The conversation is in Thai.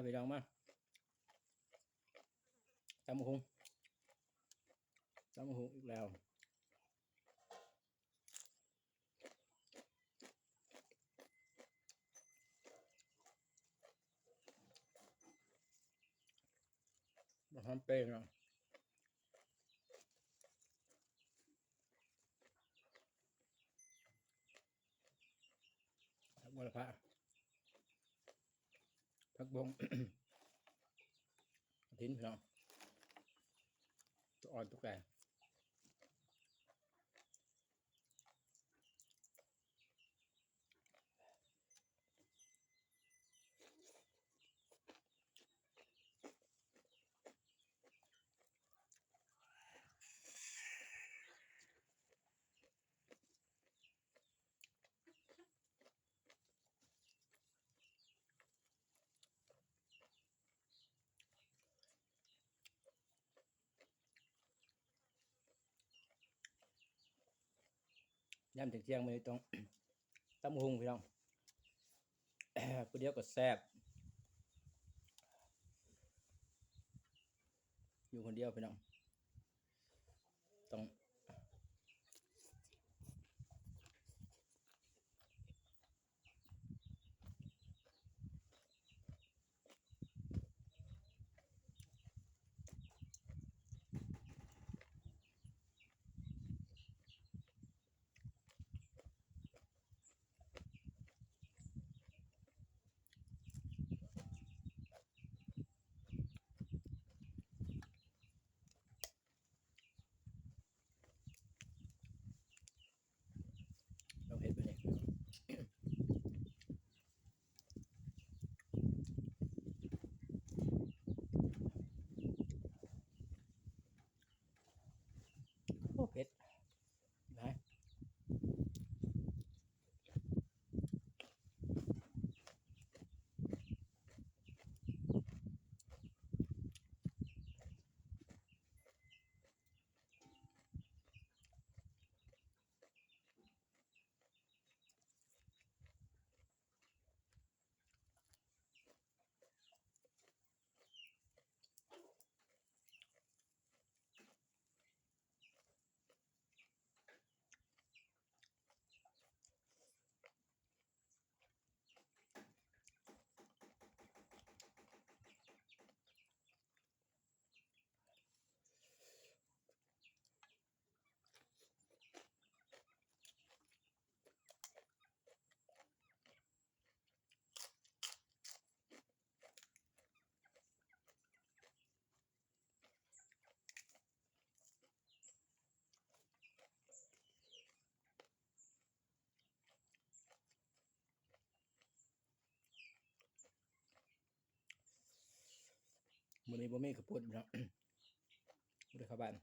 ไปลองมาตำบักหุ่งอีกแล้วมาทำเป็นเนาะผักบัวละพะผักบง ทิ้นพี่น้องตัวอ่อนตัวแก่ย่ำถึงเที่ยงมื้อนี้ต้อง ตำบักหุ่งพี่น้อง ผู้เดียวก็แซ่บอยู่คนเดียวพี่น้องต้องเฮ็ดไปนี่โอ้เผ็ดนะมื้อนี้บ่มีข้าวปุ้นพี่น้อง บ่ได้เข้าบ้าน